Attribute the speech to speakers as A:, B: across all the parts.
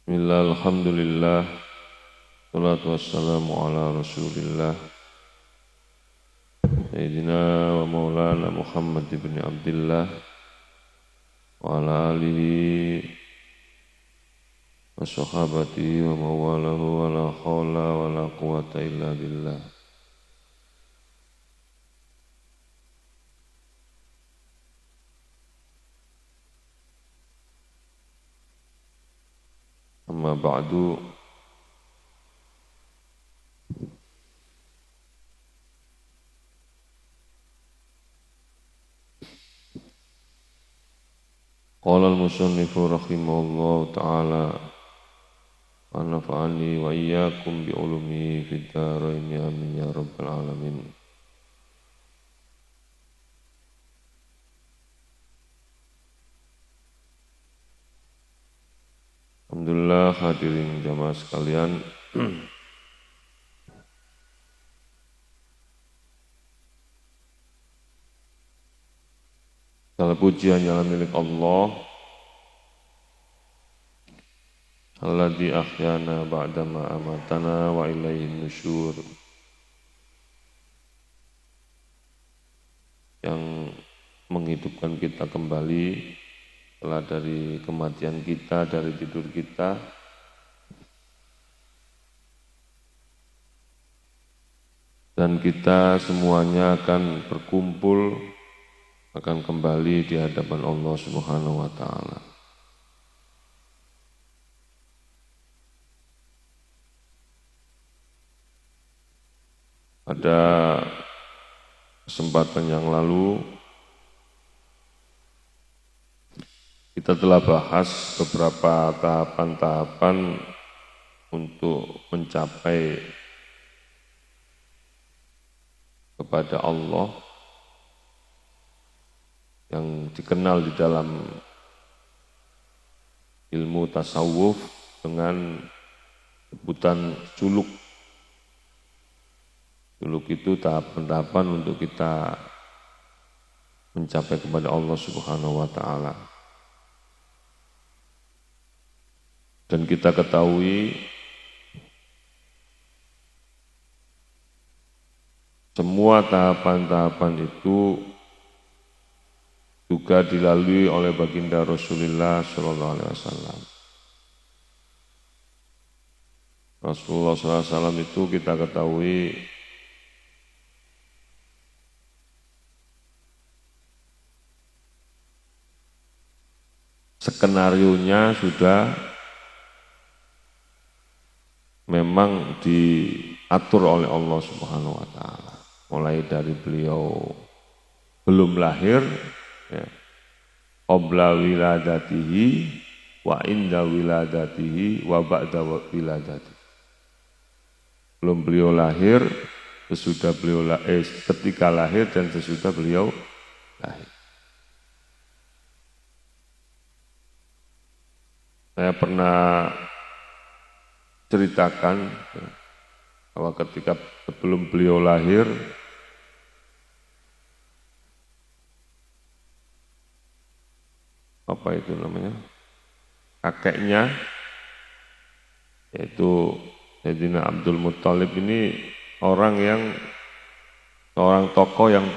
A: Bismillah, alhamdulillah, salatu wassalamu ala rasulillah Sayyidina wa maulana Muhammad ibn Abdillah wa ala alihi wa sahabatihi wa mawalahu wa la khawla wa la quwata illa billah. Amma ba'du. Qala al-musannifu rahimahullahu ta'ala wa nafa'ani wa iyyakum bi ulumihi fid dharain amin ya rabbal alamin. Alhamdulillah, hadirin jamaah sekalian. Segala pujian yang milik Allah alladzi ahyana ba'dama amatana wa ilaihin nusyur, yang menghidupkan kita kembali setelah dari kematian kita, dari tidur kita, dan kita semuanya akan berkumpul, akan kembali di hadapan Allah Subhanahu wa ta'ala. Pada kesempatan yang lalu kita telah bahas beberapa tahapan-tahapan untuk mencapai kepada Allah yang dikenal di dalam ilmu tasawuf dengan sebutan suluk. Suluk itu tahapan-tahapan untuk kita mencapai kepada Allah Subhanahu wa ta'ala. Dan kita ketahui semua tahapan-tahapan itu juga dilalui oleh baginda Rasulullah sallallahu alaihi wasallam. Rasulullah sallallahu alaihi wasallam itu kita ketahui skenarionya sudah memang diatur oleh Allah Subhanahu wa ta'ala. Mulai dari beliau belum lahir, ya, qabla wiladatihi wa inda wiladatihi wa ba'da wiladatihi. Belum beliau lahir, sesudah beliau ketika lahir dan sesudah beliau lahir. Saya pernah ceritakan bahwa ketika sebelum beliau lahir, apa itu namanya, kakeknya, yaitu Sayyidina Abdul Muttalib ini seorang tokoh yang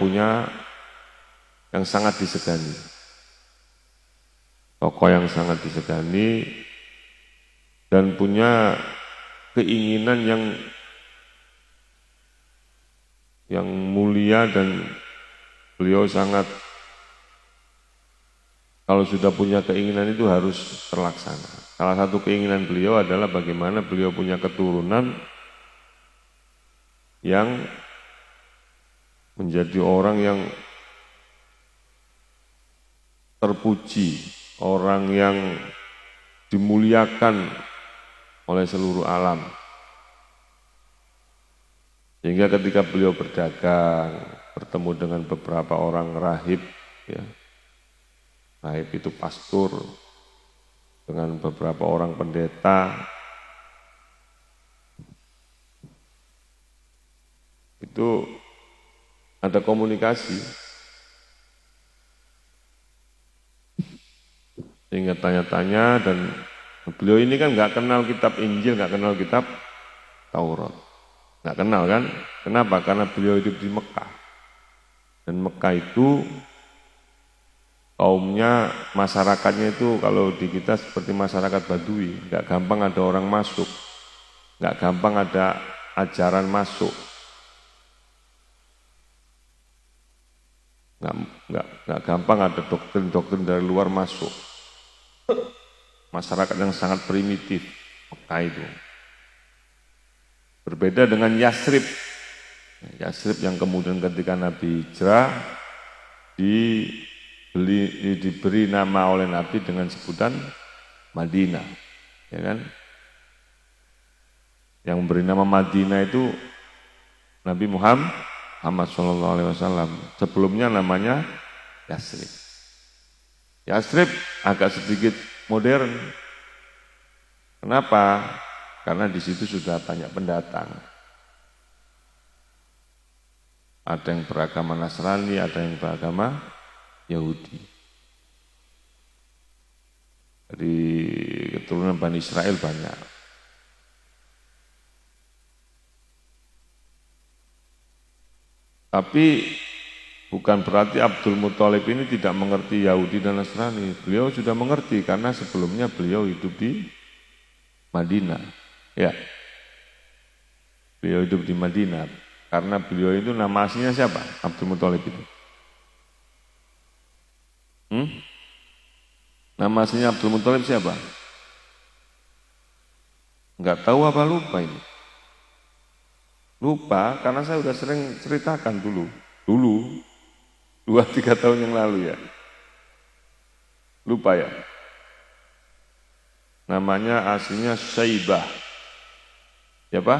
A: sangat disegani. Tokoh yang sangat disegani dan punya keinginan yang mulia, dan beliau sangat, kalau sudah punya keinginan itu harus terlaksana. Salah satu keinginan beliau adalah bagaimana beliau punya keturunan yang menjadi orang yang terpuji, orang yang dimuliakan oleh seluruh alam. Sehingga ketika beliau berdagang, bertemu dengan beberapa orang rahib, ya, rahib itu pastur, dengan beberapa orang pendeta, itu ada komunikasi. Sehingga tanya-tanya dan Beliau ini kan nggak kenal kitab Injil, nggak kenal kitab Taurat. Nggak kenal kan? Kenapa? Karena beliau hidup di Mekah. Dan Mekah itu kaumnya, masyarakatnya itu kalau di kita seperti masyarakat Badui. Nggak gampang ada orang masuk. Nggak gampang ada ajaran masuk. Nggak gampang ada doktrin-doktrin dari luar masuk. Masyarakat yang sangat primitif, Mekah itu. Berbeda dengan Yasrib. Yasrib yang kemudian ketika Nabi hijrah diberi nama oleh Nabi dengan sebutan Madinah. Ya kan? Yang memberi nama Madinah itu Nabi Muhammad SAW. Sebelumnya namanya Yasrib. Yasrib agak sedikit modern. Kenapa? Karena di situ sudah banyak pendatang. Ada yang beragama Nasrani, ada yang beragama Yahudi. Dari keturunan Bani Israel banyak. Tapi bukan berarti Abdul Muthalib ini tidak mengerti Yahudi dan Nasrani. Beliau sudah mengerti karena sebelumnya beliau hidup di Madinah. Ya, beliau hidup di Madinah. Karena beliau itu nama aslinya siapa? Abdul Muthalib itu. Nama aslinya Abdul Muthalib siapa? Enggak tahu apa lupa ini? Lupa karena saya sudah sering ceritakan dulu 2-3 tahun yang lalu ya. Lupa ya. Namanya aslinya Syaibah. Siapa?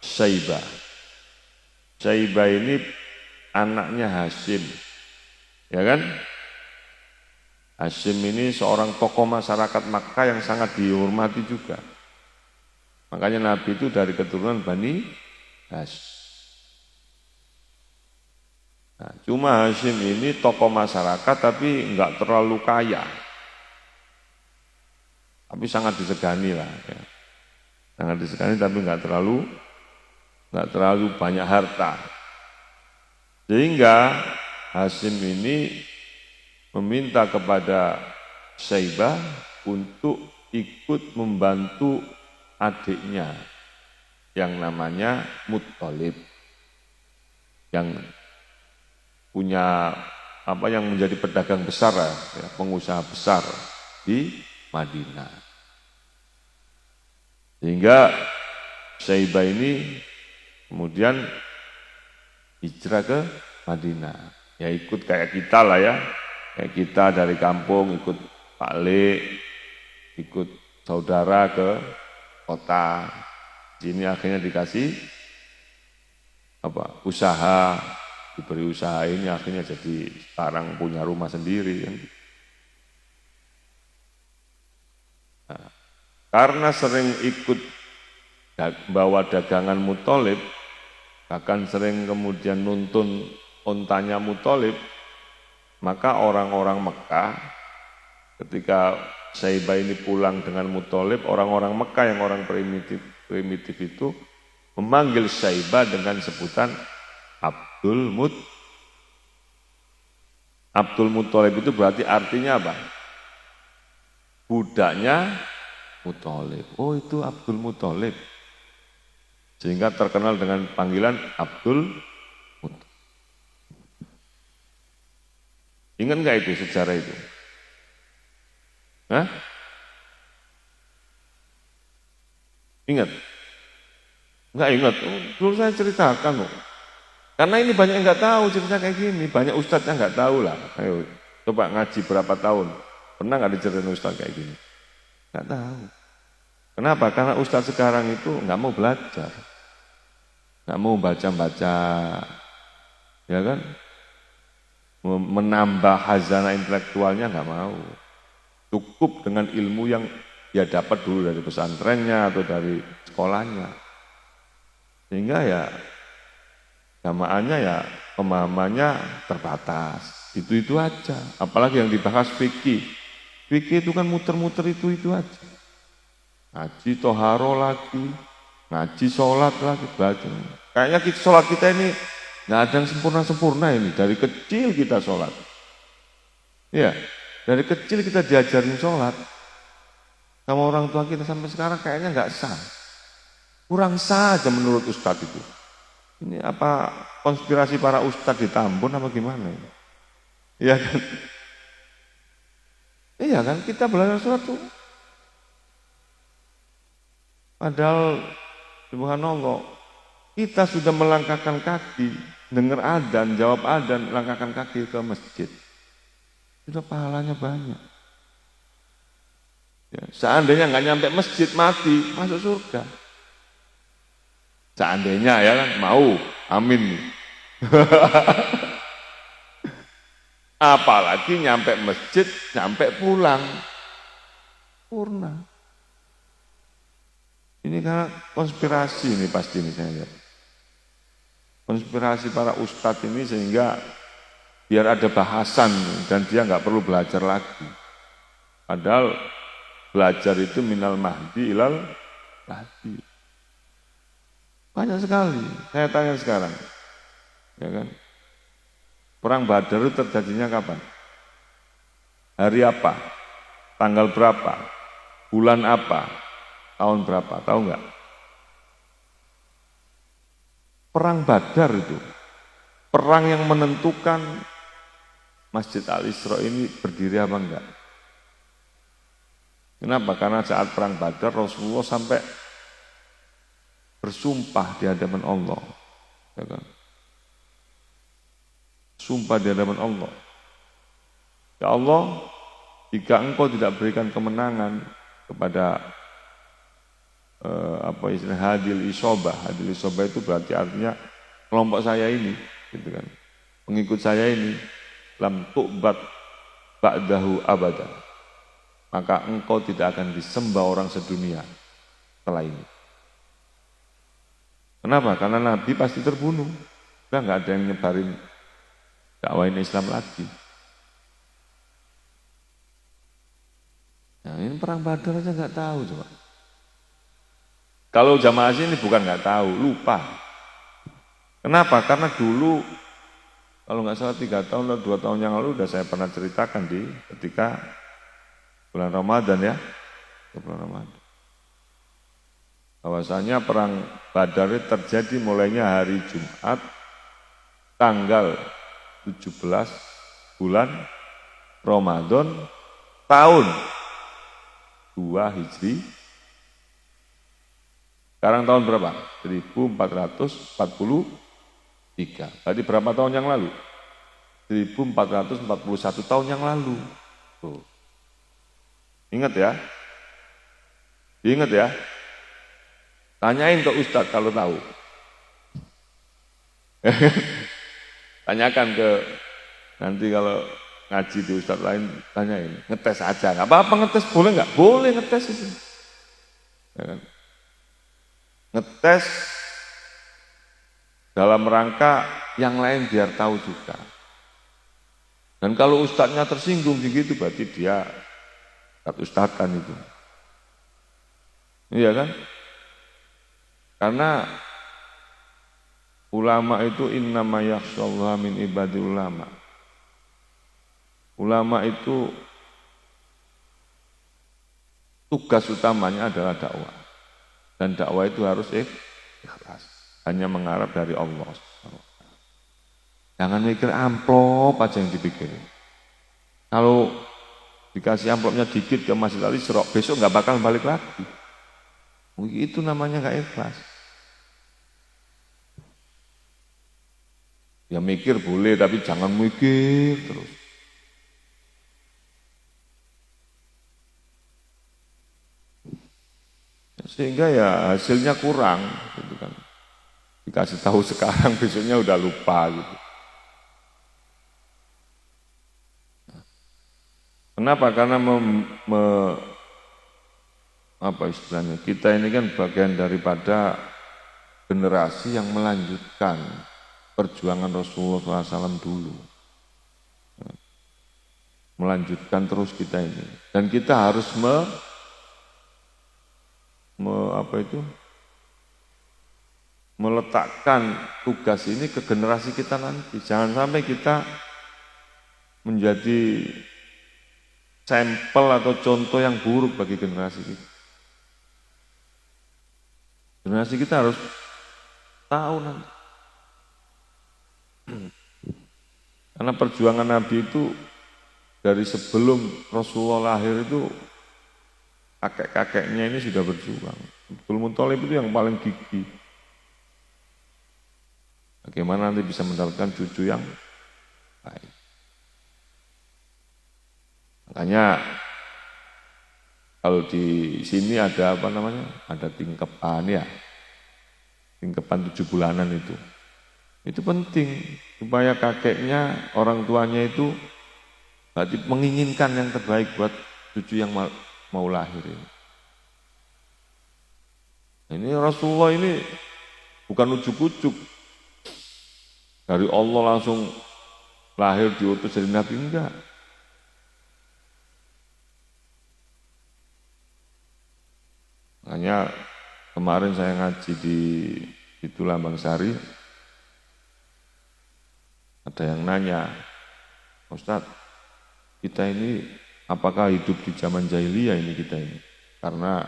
A: Syaibah. Syaibah ini anaknya Hasyim. Ya kan? Hasyim ini seorang tokoh masyarakat Makkah yang sangat dihormati juga. Makanya Nabi itu dari keturunan Bani Hasyim. Nah, cuma Hasyim ini tokoh masyarakat tapi enggak terlalu kaya. Tapi sangat disegani lah. Ya. Sangat disegani tapi enggak terlalu banyak harta. Sehingga Hasyim ini meminta kepada Syaibah untuk ikut membantu adiknya yang namanya Muthalib, yang punya yang menjadi pedagang besar ya, pengusaha besar di Madinah. Sehingga Syaibah ini kemudian hijrah ke Madinah. Ya ikut kayak kita lah ya. Kayak kita dari kampung ikut Pak Le, ikut saudara ke kota. Sini akhirnya dikasih usaha, diberi usaha ini akhirnya jadi sekarang punya rumah sendiri kan. Nah, karena sering ikut bawa dagangan Muthalib, bahkan sering kemudian nuntun ontanya Muthalib, maka orang-orang Mekah ketika Syaibah ini pulang dengan Muthalib, orang-orang Mekah yang orang primitif itu memanggil Syaibah dengan sebutan Abdul Muthalib itu berarti artinya apa? Budaknya Muthalib. Oh itu Abdul Muthalib. Sehingga terkenal dengan panggilan Abdul Muthalib. Ingat nggak itu sejarah itu? Hah? Ingat? Enggak ingat. Dulu saya ceritakan loh. Karena ini banyak yang nggak tahu cerita kayak gini. Banyak ustadznya nggak tahu lah. Ayo, coba ngaji berapa tahun. Pernah nggak diceritain ustadz kayak gini? Nggak tahu. Kenapa? Karena ustadz sekarang itu nggak mau belajar. Nggak mau baca-baca. Ya kan? Menambah khazanah intelektualnya nggak mau. Cukup dengan ilmu yang dia dapat dulu dari pesantrennya atau dari sekolahnya. Sehingga ya jamaahnya ya pemahamannya terbatas. Itu aja. Apalagi yang dibahas fikih. Fikih itu kan muter-muter itu aja. ngaji toharo lagi, ngaji sholat lagi, baca. Kayaknya sholat kita ini nggak ada yang sempurna-sempurna ini. Dari kecil kita sholat. Ya, dari kecil kita diajarin sholat. Sama orang tua kita sampai sekarang kayaknya nggak sah. Kurang sah aja menurut Ustadz itu. Ini apa konspirasi para Ustadz di Tambun apa gimana ini? Iya kan? Iya kan, kita belajar sholat tuh. Padahal, subhanallah, kita sudah melangkahkan kaki, dengar adzan, jawab adzan, langkahkan kaki ke masjid. Sudah pahalanya banyak. Ya, seandainya nggak nyampe masjid, mati, masuk surga. Seandainya ya kan, mau, amin. Apalagi nyampe masjid, nyampe pulang. Purna. Ini karena konspirasi ini pasti ini saya lihat. Konspirasi para ustadz ini sehingga biar ada bahasan dan dia nggak perlu belajar lagi. Padahal belajar itu minal mahdi ilal lahdi. Banyak sekali. Saya tanya sekarang, ya kan? Perang Badar itu terjadinya kapan? Hari apa? Tanggal berapa? Bulan apa? Tahun berapa? Tahu nggak? Perang Badar itu, perang yang menentukan Masjid Al-Isra ini berdiri apa enggak. Kenapa? Karena saat perang Badar Rasulullah sampai bersumpah di hadapan Allah. Ya kan? Sumpah di hadapan Allah. Ya Allah, jika engkau tidak berikan kemenangan kepada hadil isobah itu berarti artinya kelompok saya ini, gitu kan, pengikut saya ini, lam tu'bat ba'dahu abadan, maka engkau tidak akan disembah orang sedunia setelah ini. Kenapa? Karena Nabi pasti terbunuh, udah nggak ada yang nyebarin dakwahin Islam lagi. Nah, ini perang Badar aja nggak tahu coba. Kalau jamaah sini bukan nggak tahu, lupa. Kenapa? Karena dulu, kalau nggak salah 3 tahun atau 2 tahun yang lalu sudah saya pernah ceritakan di ketika bulan Ramadan ya, bulan Ramadan. Bahwasanya perang Badar terjadi mulainya hari Jumat, tanggal 17 bulan Ramadan tahun 2 Hijri. Sekarang tahun berapa? 1443. Tadi berapa tahun yang lalu? 1441 tahun yang lalu. Tuh. Ingat ya? Ingat ya? Tanyain ke Ustadz kalau tahu. Tanyakan ke, nanti kalau ngaji di Ustadz lain, tanyain. Ngetes aja, nggak apa-apa ngetes, boleh nggak? Boleh ngetes itu. Ya kan? Ngetes dalam rangka yang lain biar tahu juga. Dan kalau ustadznya tersinggung begitu berarti dia ustadzkan itu. Iya kan? Karena ulama itu innama yakhshallaha min ibadi ulama. Ulama itu tugas utamanya adalah dakwah. Dan dakwah itu harus ikhlas. Hanya mengharap dari Allah. Jangan mikir amplop aja yang dipikirin. Kalau dikasih amplopnya dikit ke Masjid Al-Isra, besok nggak bakal balik lagi. Itu namanya nggak ikhlas. Ya mikir boleh, tapi jangan mikir terus. Sehingga ya hasilnya kurang, gitu kan. Dikasih tahu sekarang, besoknya udah lupa gitu. Kenapa? Karena apa istilahnya? Kita ini kan bagian daripada generasi yang melanjutkan perjuangan Rasulullah SAW dulu. Melanjutkan terus kita ini. Dan kita harus meletakkan tugas ini ke generasi kita nanti. Jangan sampai kita menjadi sampel atau contoh yang buruk bagi generasi kita. Generasi kita harus tahu nanti. Karena perjuangan Nabi itu dari sebelum Rasulullah lahir itu kakek-kakeknya ini sudah berjuang. Abdul Muthalib itu yang paling gigih. Bagaimana nanti bisa mendapatkan cucu yang baik. Makanya kalau di sini ada apa namanya? Ada tingkepan ya. Tingkepan 7 bulanan itu. Itu penting supaya kakeknya, orang tuanya itu berarti menginginkan yang terbaik buat cucu yang mau lahir ini. Ini Rasulullah ini bukan ujuk-ujuk. Dari Allah langsung lahir diutus jadi Nabi, enggak. Makanya kemarin saya ngaji di Lambang Sari, ada yang nanya, Ustadz, kita ini apakah hidup di zaman jahiliyah ini kita ini? Karena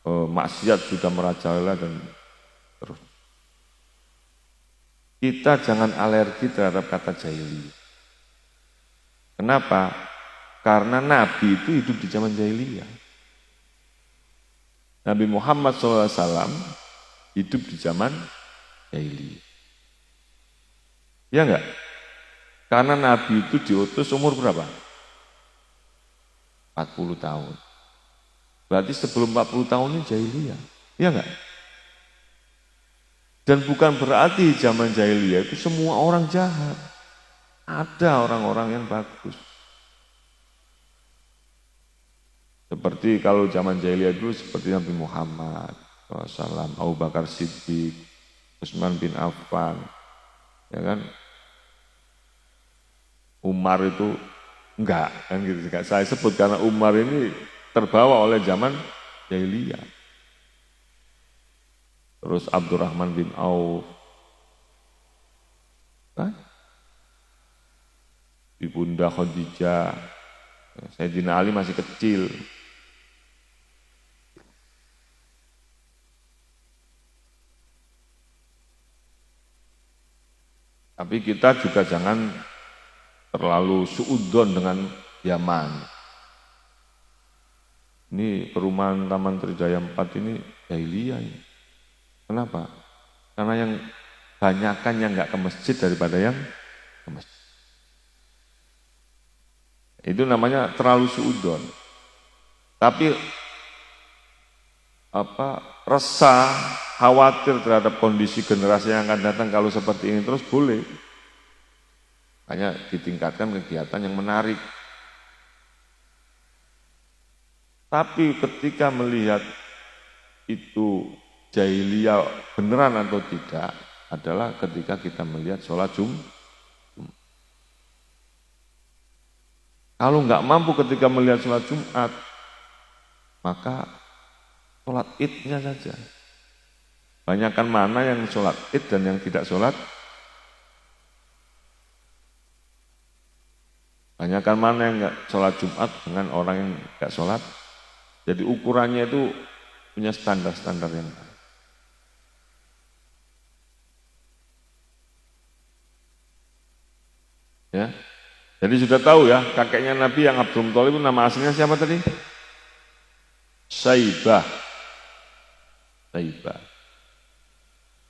A: maksiat sudah merajalela dan terus. Kita jangan alergi terhadap kata jahiliyah. Kenapa? Karena Nabi itu hidup di zaman jahiliyah. Nabi Muhammad SAW hidup di zaman jahiliyah. Ya enggak? Karena Nabi itu diutus umur berapa? 40 tahun. Berarti sebelum 40 tahun ini jahiliyah. Ya enggak? Dan bukan berarti zaman jahiliyah itu semua orang jahat. Ada orang-orang yang bagus. Seperti kalau zaman jahiliyah dulu seperti Nabi Muhammad SAW, Abu Bakar Siddiq, Utsman bin Affan, ya kan? Umar itu enggak, kan gitu. Saya sebut karena Umar ini terbawa oleh zaman jahiliyah. Terus Abdurrahman bin Auf, Ibunda Khadijah, Sayyidina Ali masih kecil. Tapi kita juga jangan terlalu suudzon dengan Yaman. Ini perumahan Taman Trijaya 4 ini jahiliyah ini. Kenapa? Karena yang banyakan yang nggak ke masjid daripada yang ke masjid. Itu namanya terlalu suudzon. Tapi resah, khawatir terhadap kondisi generasi yang akan datang kalau seperti ini terus boleh. Hanya ditingkatkan kegiatan yang menarik. Tapi ketika melihat itu jahiliyah beneran atau tidak adalah ketika kita melihat sholat Jumat. Kalau nggak mampu ketika melihat sholat Jumat, maka sholat Id-nya saja. Banyakkan mana yang sholat Id dan yang tidak sholat. Banyakkan mana yang nggak sholat Jumat dengan orang yang nggak sholat. Jadi ukurannya itu punya standar-standar yang baik. Ya, jadi sudah tahu ya kakeknya Nabi yang Abdul Muthalib nama aslinya siapa tadi? Syaibah. Syaibah.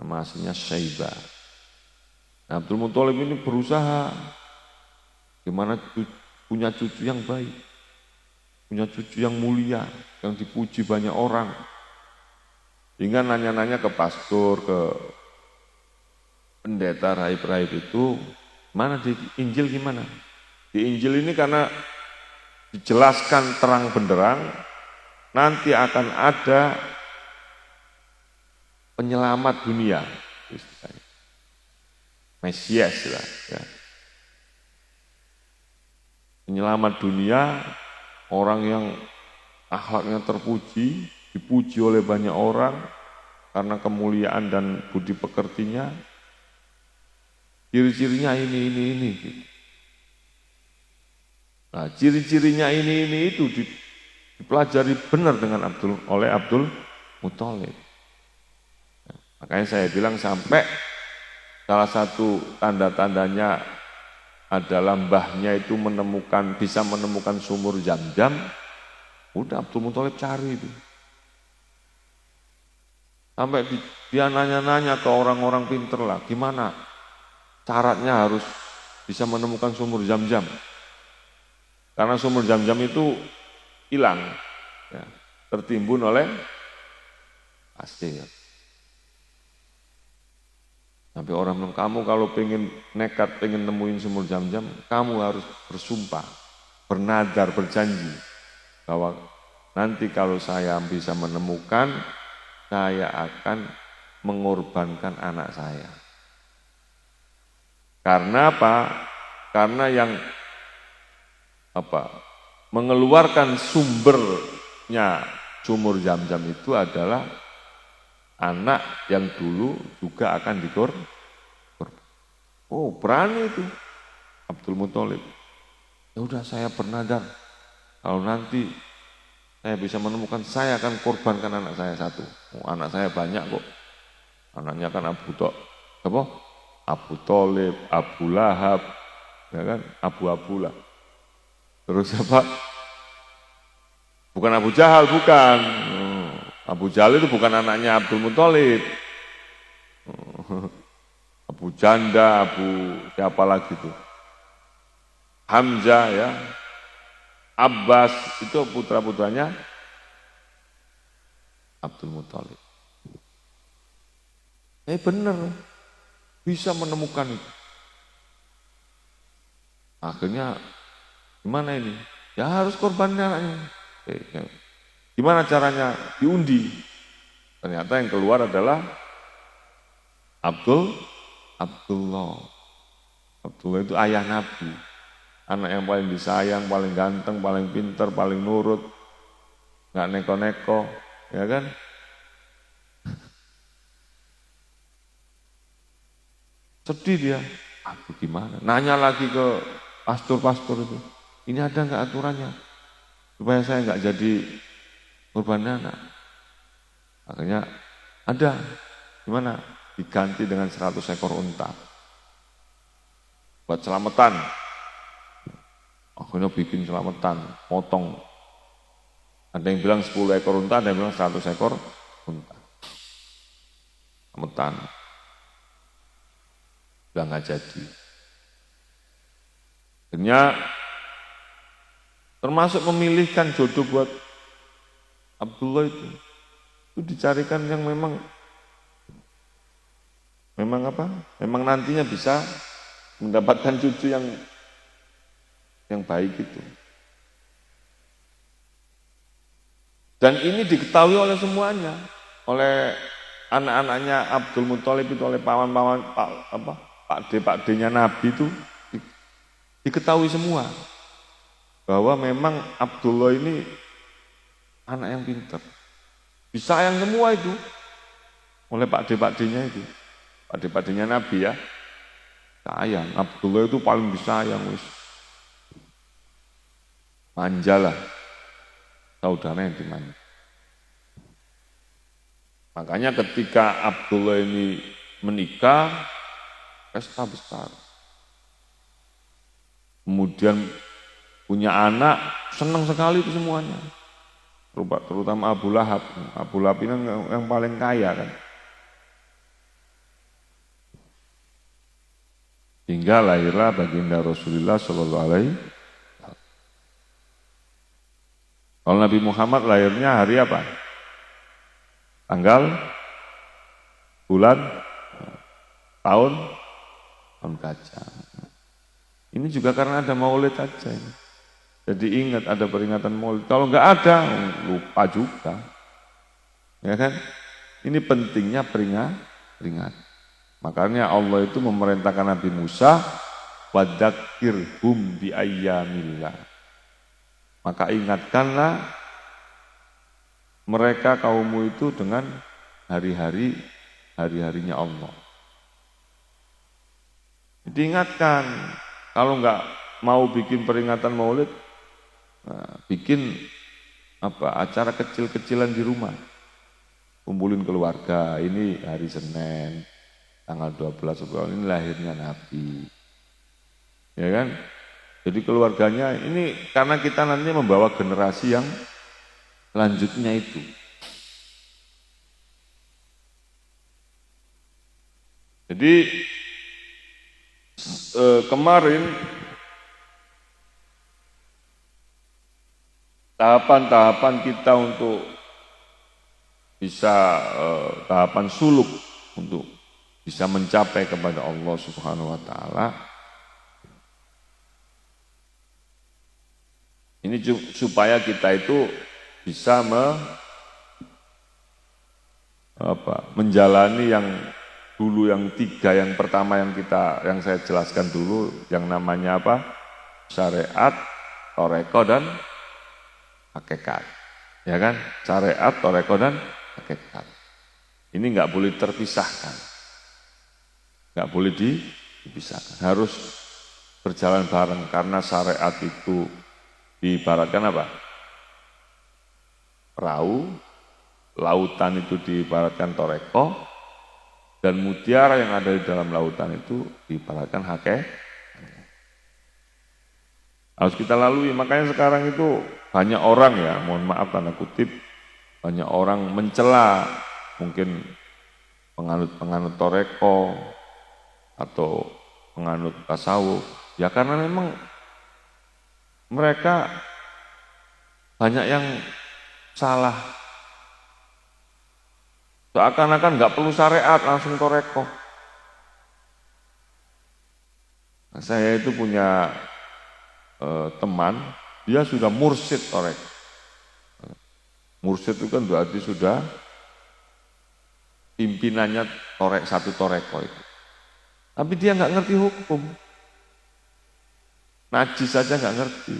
A: Nama aslinya Syaibah. Nah, Abdul Muthalib ini berusaha gimana punya cucu yang baik, punya cucu yang mulia, yang dipuji banyak orang. Hingga nanya-nanya ke pastor, ke pendeta rahib-rahib itu, mana di Injil gimana? Di Injil ini karena dijelaskan terang benderang, nanti akan ada penyelamat dunia, Mesias lah. Ya. Penyelamat dunia, orang yang akhlaknya terpuji, dipuji oleh banyak orang karena kemuliaan dan budi pekertinya. Ciri-cirinya ini. Gitu. Nah, ciri-cirinya ini itu dipelajari benar oleh Abdul Muthalib. Makanya saya bilang sampai salah satu tanda-tandanya adalah mbahnya itu bisa menemukan sumur Zam-Zam. Udah Abdul Muthalib cari itu. Sampai dia nanya-nanya ke orang-orang pinter lah, gimana syaratnya harus bisa menemukan sumur Zam-Zam. Karena sumur Zam-Zam itu hilang, ya, tertimbun oleh pasir. Sampai orang bilang, kamu kalau nekat pengen nemuin sumur Zam-Zam, kamu harus bersumpah, bernadar, berjanji bahwa nanti kalau saya bisa menemukan, saya akan mengorbankan anak saya. Karena apa? Karena yang mengeluarkan sumbernya sumur Zam-Zam itu adalah anak yang dulu juga akan dikorban. Oh, berani itu Abdul Muthalib. Ya udah, saya bernadar kalau nanti saya bisa menemukan, saya akan korbankan anak saya satu. Oh, anak saya banyak kok. Anaknya kan Abu Thalib, Abu Lahab, ya kan, Abu lah. Terus apa? Bukan Abu Jahal, bukan. Abu Jahal itu bukan anaknya Abdul Muthalib. Abu Janda, Abu siapa lagi itu? Hamzah ya. Abbas itu putra-putranya Abdul Muthalib. Benar, bisa menemukan itu. Akhirnya gimana ini? Ya harus korban anaknya. Gimana caranya? Diundi. Ternyata yang keluar adalah Abdullah. Abdullah itu ayah Nabi. Anak yang paling disayang, paling ganteng, paling pintar, paling nurut. Nggak neko-neko, ya kan? Sedih dia. Aduh gimana? Nanya lagi ke pastor itu. Ini ada nggak aturannya? Supaya saya nggak jadi korban anak. Akhirnya ada. Gimana? Diganti dengan 100 ekor unta. Buat selamatan. Akhirnya bikin selamatan, potong. Ada yang bilang 10 ekor unta, ada yang bilang 100 ekor unta. Selamatan. Udah nggak jadi. Akhirnya termasuk memilihkan jodoh buat Abdullah itu dicarikan yang memang nantinya bisa mendapatkan cucu yang baik itu. Dan ini diketahui oleh semuanya, oleh anak-anaknya Abdul Muthalib itu, oleh paman-paman Pak D-nya Nabi itu diketahui semua bahwa memang Abdullah ini anak yang pintar. Disayang semua itu oleh Pak D-nya itu. Pak D-nya Nabi ya. Sayang, Abdullah itu paling disayang wis. Manjalah. Saudara yang dimanja. Makanya ketika Abdullah ini menikah, pesta besar. Kemudian punya anak, senang sekali itu semuanya. Terutama Abu Lahab. Abu Lahab ini yang paling kaya kan. Hingga lahirlah baginda Rasulullah Shallallahu Alaihi Wasallam. Kalau Nabi Muhammad lahirnya hari apa? Tanggal, bulan, tahun gajah. Ini juga karena ada maulid aja. Jadi ingat ada peringatan maulid. Kalau nggak ada, lupa juga. Ya kan? Ini pentingnya peringatan. Makanya Allah itu memerintahkan Nabi Musa, wadzakirhum bi ayyamillah. Maka ingatkanlah mereka kaummu itu dengan hari-harinya Allah. Diingatkan, kalau nggak mau bikin peringatan Maulid, bikin acara kecil-kecilan di rumah. Kumpulin keluarga, ini hari Senin, tanggal 12 Februari, ini lahirnya Nabi. Ya kan? Jadi keluarganya ini karena kita nanti membawa generasi yang lanjutnya itu. Jadi kemarin tahapan-tahapan kita untuk bisa tahapan suluk untuk bisa mencapai kepada Allah Subhanahu wa taala. Ini supaya kita itu bisa menjalani yang dulu yang 3, yang pertama yang saya jelaskan dulu, yang namanya syariat, toreko dan hakikat. Ya kan? Syariat, toreko dan hakikat. Ini nggak boleh terpisahkan. Nggak boleh dipisahkan. Harus berjalan bareng karena syariat itu diibaratkan perahu, lautan itu diibaratkan toreko, dan mutiara yang ada di dalam lautan itu diibaratkan hakikat. Harus kita lalui, makanya sekarang itu banyak orang ya, mohon maaf tanda kutip, banyak orang mencela mungkin penganut toreko atau penganut tasawuf, ya karena memang mereka banyak yang salah. Seakan-akan nggak perlu syariat, langsung toreko. Nah, saya itu punya teman, dia sudah mursyid toreko. Mursyid itu kan berarti sudah pimpinannya satu toreko itu. Tapi dia nggak ngerti hukum. Najis saja nggak ngerti.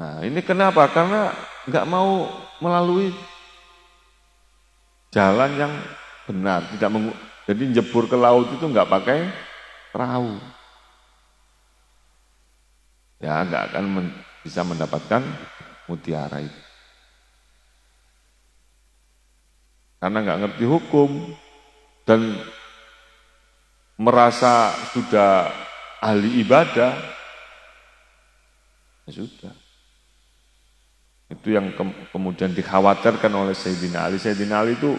A: Nah ini kenapa? Karena nggak mau melalui jalan yang benar. Jadi jebur ke laut itu nggak pakai perahu. Ya nggak akan bisa mendapatkan mutiara itu. Karena nggak ngerti hukum dan merasa sudah ahli ibadah, ya sudah. Itu yang kemudian dikhawatirkan oleh Sayyidina Ali. Sayyidina Ali itu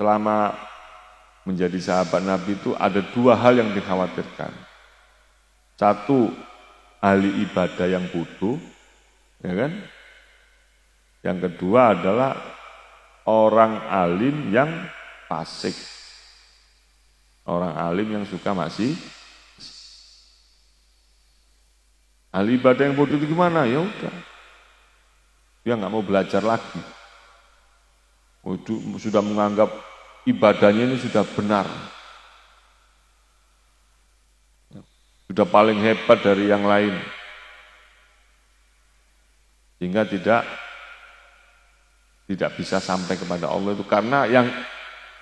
A: selama menjadi sahabat Nabi itu ada 2 hal yang dikhawatirkan. Satu, ahli ibadah yang bodoh, ya kan? Yang kedua adalah orang alim yang fasik. Orang alim yang suka masih. Ahli ibadah yang bodoh itu gimana? Ya udah. Dia nggak mau belajar lagi. Sudah menganggap ibadahnya ini sudah benar. Sudah paling hebat dari yang lain. Sehingga tidak bisa sampai kepada Allah itu karena yang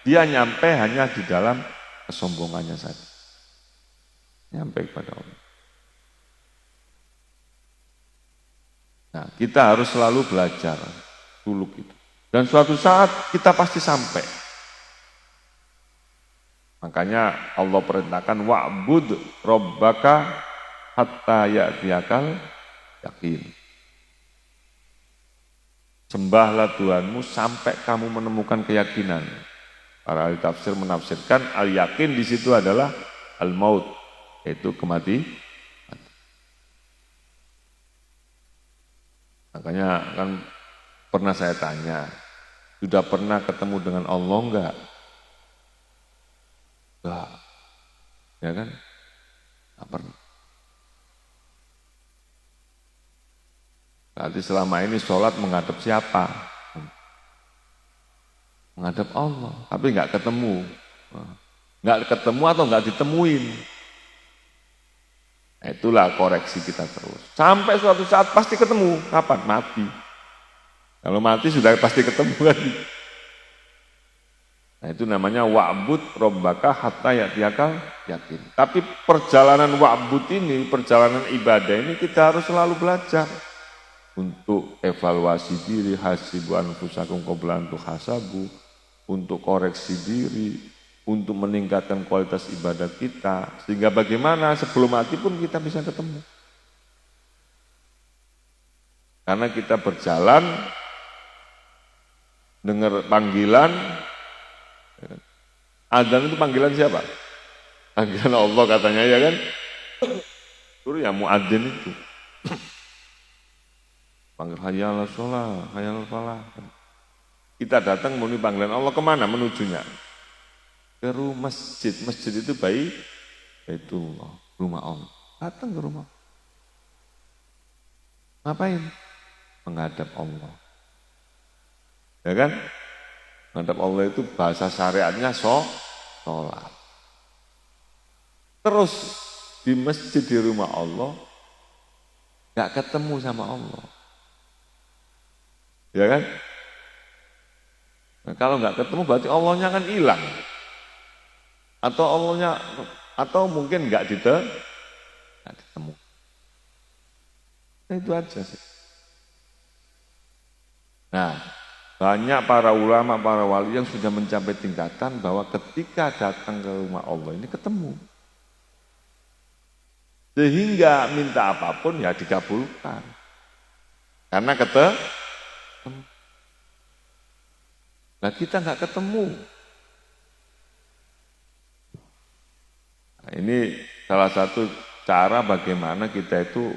A: dia nyampe hanya di dalam kesombongannya saja. Nyampe kepada Allah. Nah, kita harus selalu belajar suluk itu. Dan suatu saat kita pasti sampai. Makanya Allah perintahkan wa'bud rabbaka hatta ya'tiyakal yakin. Sembahlah Tuhanmu sampai kamu menemukan keyakinan. Para ahli tafsir menafsirkan al-yakin di situ adalah al-maut, yaitu kematian. Makanya kan pernah saya tanya, sudah pernah ketemu dengan Allah enggak? Enggak. Ya kan? Enggak pernah. Berarti selama ini sholat menghadap siapa? Menghadap Allah, tapi enggak ketemu. Enggak ketemu atau enggak ditemuin. Nah, Nah, itulah koreksi kita terus. Sampai suatu saat pasti ketemu. Kapan? Mati. Kalau mati sudah pasti ketemu lagi. Nah itu namanya wa'bud robbaka hatta ya'tiyakal yakin. Tapi perjalanan wa'bud ini, perjalanan ibadah ini kita harus selalu belajar. Untuk evaluasi diri, hasibu anfusakum qabla an tuhasabu, untuk koreksi diri, untuk meningkatkan kualitas ibadah kita, sehingga bagaimana sebelum mati pun kita bisa ketemu. Karena kita berjalan, dengar panggilan, adzan itu panggilan siapa? Panggilan Allah katanya ya kan? Itu ya muadzin itu. Panggil hayal sholat, hayal falah. Kita datang memenuhi panggilan Allah kemana menujunya? Ke rumah masjid. Masjid itu Baitullah, rumah Allah. Datang ke rumah. Ngapain? Menghadap Allah. Ya kan? Menghadap Allah itu bahasa syariatnya sholat. Terus di masjid di rumah Allah gak ketemu sama Allah. Ya kan? Nah, kalau nggak ketemu berarti Allahnya kan hilang. Atau mungkin nggak ditemu. Nah, itu aja sih. Nah, banyak para ulama, para wali yang sudah mencapai tingkatan bahwa ketika datang ke rumah Allah ini ketemu. Sehingga minta apapun ya dikabulkan. Karena ketemu. Nah kita nggak ketemu. Nah, ini salah satu cara bagaimana kita itu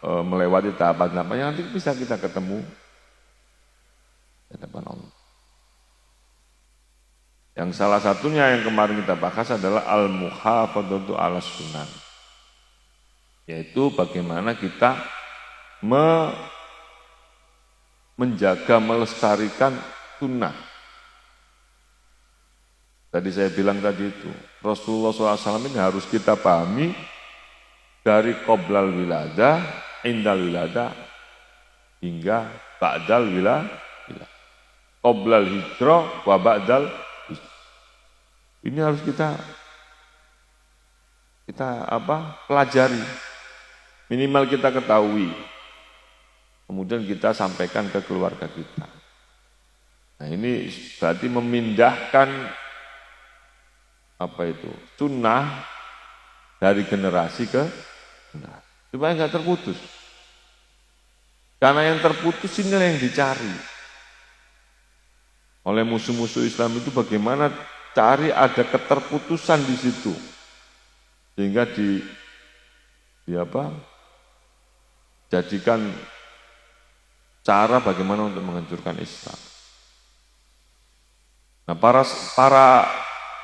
A: melewati tahapan-tahapan yang nanti bisa kita ketemu di depan Allah. Yang salah satunya yang kemarin kita bahas adalah al-muhafadzatu 'alas sunnah. Yaitu bagaimana kita menjaga, melestarikan sunnah. Tadi saya bilang tadi itu, Rasulullah SAW ini harus kita pahami dari qoblal wiladah, indal wiladah, hingga ba'dal wiladah. Qoblal hijrah wa ba'dal hijrah. Ini harus kita pelajari. Minimal kita ketahui. Kemudian kita sampaikan ke keluarga kita. Nah ini berarti memindahkan sunnah dari generasi ke generasi. Supaya nggak terputus. Karena yang terputus ini yang dicari. Oleh musuh-musuh Islam itu bagaimana cari ada keterputusan di situ. Sehingga jadikan cara bagaimana untuk menghancurkan Islam. Nah para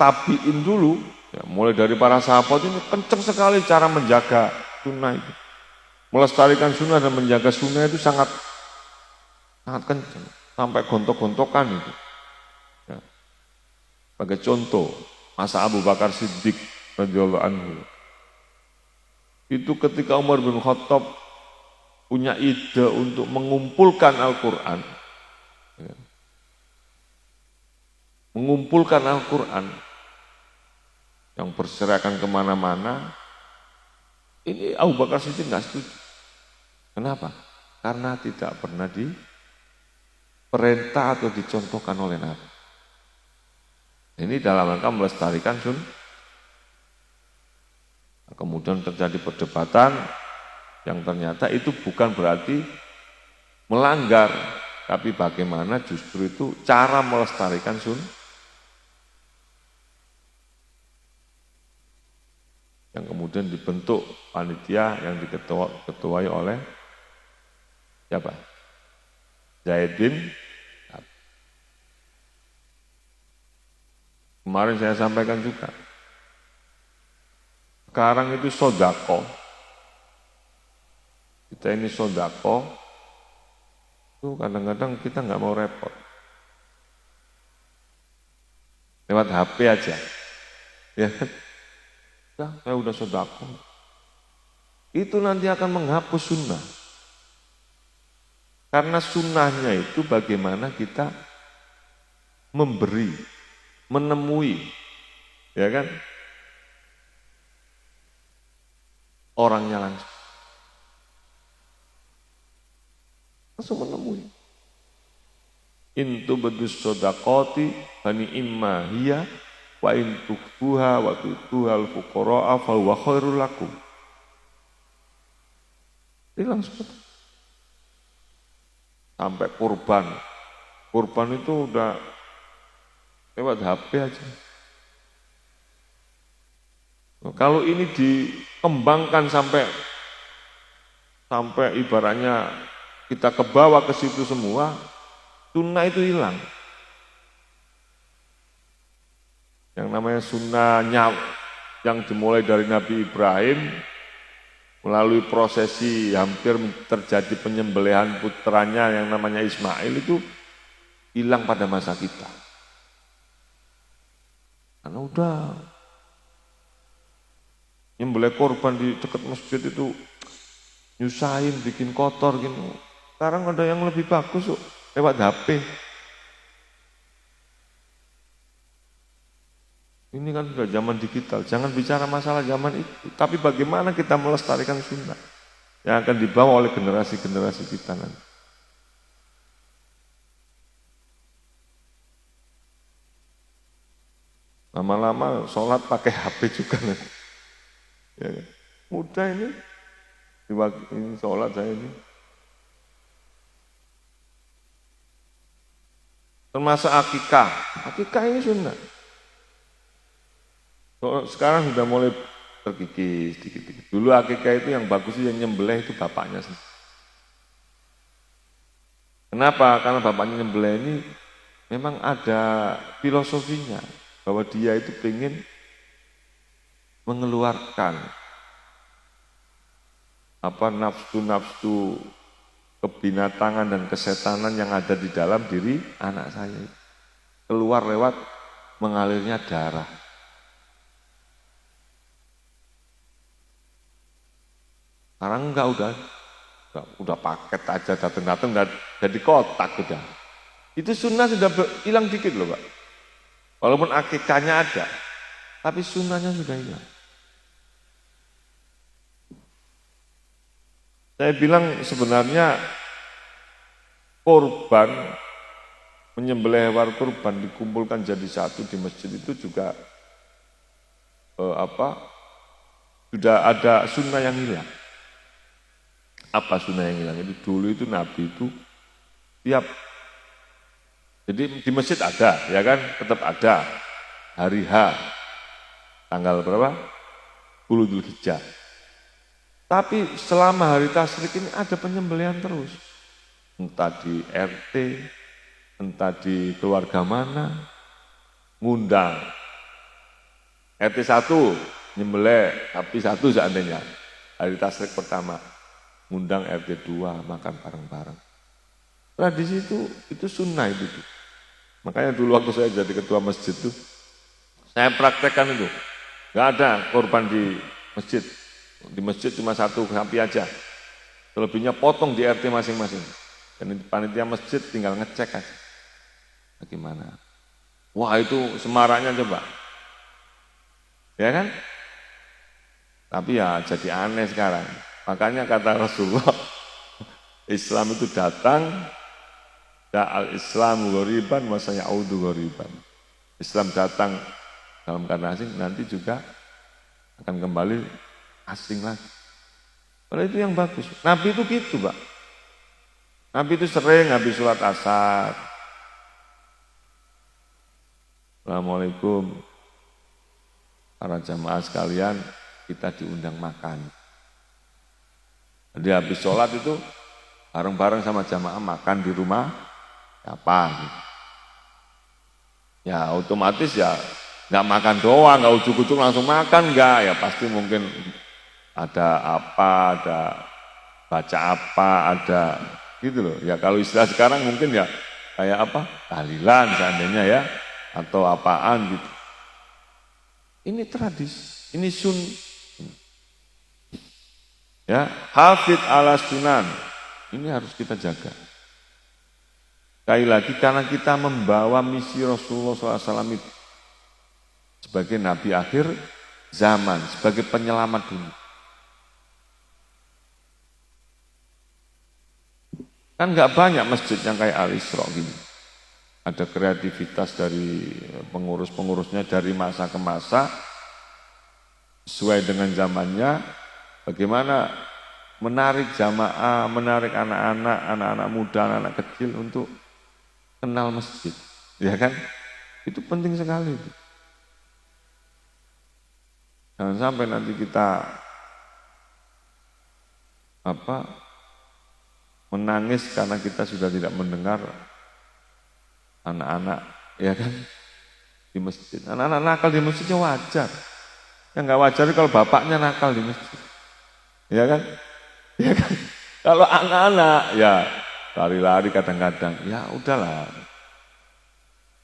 A: tabi'in dulu, ya, mulai dari para sahabat ini kencang sekali cara menjaga sunnah itu. Melestarikan sunnah dan menjaga sunnah itu sangat kencang. Sampai gontok-gontokan itu. Ya. Sebagai contoh, masa Abu Bakar Siddiq radhiyallahu anhu. Itu ketika Umar bin Khattab punya ide untuk mengumpulkan Al-Quran. Ya. Mengumpulkan Al-Quran yang berserakan kemana-mana, ini Abu Bakar Siddiq nggak setuju. Kenapa? Karena tidak pernah diperintah atau dicontohkan oleh Nabi. Ini dalam rangka melestarikan sunnah. Kemudian terjadi perdebatan yang ternyata itu bukan berarti melanggar, tapi bagaimana justru itu cara melestarikan sunnah. Yang kemudian dibentuk panitia yang diketuai oleh siapa? Zaid bin Thabit. Kemarin saya sampaikan juga. Sekarang itu sodako. Kita ini sodako. Itu kadang-kadang kita nggak mau repot. Lewat HP aja. Ya kan? Saya udah sodako. itu nanti akan menghapus sunnah. Karena sunnahnya itu bagaimana kita memberi, menemui, ya kan? Orangnya langsung menemui. Intu bedus sodakoti bani imma hiya wa intukbuha wa tutuhal fuqara'a fa huwa khairul lakum. Ini langsung sampai kurban. Kurban itu udah lewat HP aja. Kalau ini dikembangkan sampai ibaratnya kita kebawa ke situ semua, sunnah itu hilang. Yang namanya sunnahnya yang dimulai dari Nabi Ibrahim, melalui prosesi hampir terjadi penyembelihan putranya yang namanya Ismail itu hilang pada masa kita. Karena udah nyembelih korban di dekat masjid itu nyusahin, bikin kotor gitu. Sekarang ada yang lebih bagus kok, lewat HP. Ini kan sudah zaman digital, jangan bicara masalah zaman itu. Tapi bagaimana kita melestarikan sunnah yang akan dibawa oleh generasi-generasi kita nanti. Lama-lama sholat pakai HP juga nanti. Ya, mudah ini sholat saya ini. Termasuk akikah. Akikah ini sunnah. Sekarang sudah mulai terkikis dikit-dikit. Dulu akikah itu yang bagus yang nyembelih itu bapaknya sih. Kenapa? Karena bapaknya nyembelih ini memang ada filosofinya. Bahwa dia itu ingin mengeluarkan nafsu-nafsu kebinatangan dan kesetanan yang ada di dalam diri anak saya. Keluar lewat mengalirnya darah. Sekarang enggak, udah paket aja datang-datang jadi kotak udah. Itu sunnah sudah hilang dikit loh Pak. Walaupun akikahnya ada, tapi sunnahnya sudah hilang. Saya bilang sebenarnya korban, menyembelih hewan kurban dikumpulkan jadi satu di masjid itu juga sudah ada sunnah yang hilang. Apa sunnah yang hilang? Itu dulu itu Nabi itu tiap, jadi di masjid ada, ya kan, tetap ada hari H, tanggal berapa? 10 Dzulhijjah. Tapi selama hari tasyrik ini ada penyembelihan terus. Entah di RT, entah di keluarga mana, ngundang. RT 1 nyembelih, tapi 1 seandainya. Hari tasyrik pertama, ngundang RT 2 makan bareng-bareng. Tradisi itu sunnah itu. Makanya dulu waktu saya jadi ketua masjid itu, saya praktekkan itu. Enggak ada korban di masjid. Di masjid cuma 1 sapi aja. Selebihnya potong di RT masing-masing. Dan panitia masjid tinggal ngecek aja. Bagaimana? Wah itu semaraknya coba. Ya kan? Tapi ya jadi aneh sekarang. Makanya kata Rasulullah, Islam itu datang, da'al Islamu ghoriban wa sayaudu ghoriban. Islam datang dalam keadaan asing, nanti juga akan kembali asing lagi. Kalau itu yang bagus. Nabi itu gitu, Pak. Nabi itu sering habis sholat asar. Assalamualaikum. Para jamaah sekalian, kita diundang makan. Jadi habis sholat itu bareng-bareng sama jamaah makan di rumah apa? Gitu. Ya otomatis ya nggak makan doang, nggak ujuk-ujuk langsung makan nggak, ya pasti mungkin ada apa, ada baca apa, ada gitu loh. Ya kalau istilah sekarang mungkin ya kayak apa? Tahlilan seandainya ya, atau apaan gitu. Ini tradisi, ini Ya, hafid ala sunan. Ini harus kita jaga. Sekali lagi karena kita membawa misi Rasulullah SAW itu sebagai nabi akhir zaman, sebagai penyelamat dunia. Kan nggak banyak masjid yang kayak Al-Isra gini. Ada kreativitas dari pengurus-pengurusnya dari masa ke masa, sesuai dengan zamannya, bagaimana menarik jamaah, menarik anak-anak muda, anak-anak kecil untuk kenal masjid. Ya kan? Itu penting sekali. Jangan sampai nanti kita menangis karena kita sudah tidak mendengar anak-anak, ya kan, di masjid. Anak-anak nakal di masjidnya wajar. Yang nggak wajar kalau bapaknya nakal di masjid. Ya kan? Ya kan? Kalau anak-anak ya lari-lari kadang-kadang, ya udahlah.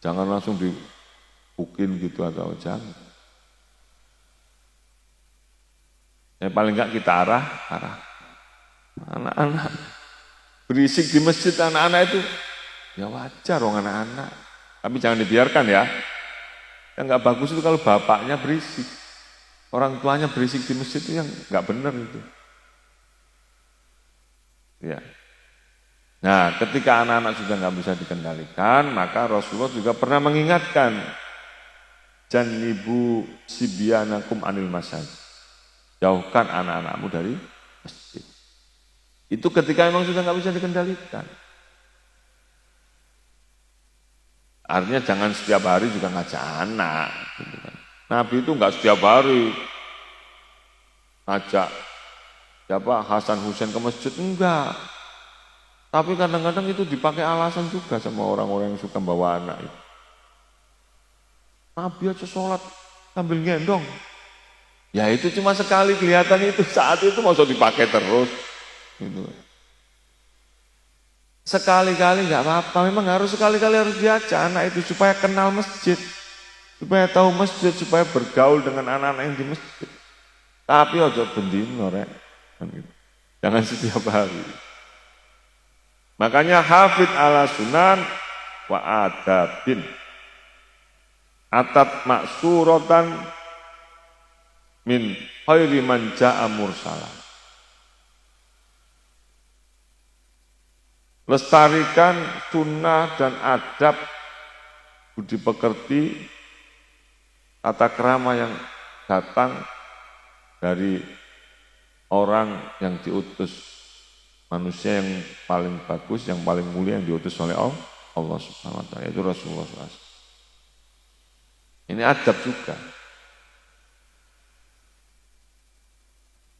A: Jangan langsung dipukin gitu atau jangan. Ya paling enggak kita arah. Anak-anak berisik di masjid, anak-anak itu ya wajar orang anak-anak. Tapi jangan dibiarkan ya. Yang enggak bagus itu kalau bapaknya berisik. Orang tuanya berisik di masjid itu yang enggak benar itu. Ya. Nah, ketika anak-anak sudah nggak bisa dikendalikan, maka Rasulullah juga pernah mengingatkan, "Janibu sibyanakum anil masjid." Jauhkan anak-anakmu dari masjid. Itu ketika memang sudah nggak bisa dikendalikan. Artinya jangan setiap hari juga ngajak anak. Gitu kan. Nabi itu nggak setiap hari ngajak Hasan Husain ke masjid, enggak. Tapi kadang-kadang itu dipakai alasan juga sama orang-orang yang suka bawa anak itu. Nabi aja sholat sambil gendong. Ya itu cuma sekali kelihatan itu, saat itu mau dipakai terus. Gitu. Sekali-kali nggak apa-apa, memang harus sekali-kali harus diajak anak itu supaya kenal masjid. Supaya tahu masjid, supaya bergaul dengan anak-anak yang di masjid. Tapi ojo bendino rek. Jangan setiap hari. Makanya hafid ala sunan wa adabin. Atat maksuratan min khairi man ja'a mursalan. Lestarikan sunnah dan adab, budi pekerti, tata krama yang datang dari orang yang diutus, manusia yang paling bagus, yang paling mulia yang diutus oleh Allah Subhanahu wa taala, yaitu Rasulullah SAW. Ini adab juga.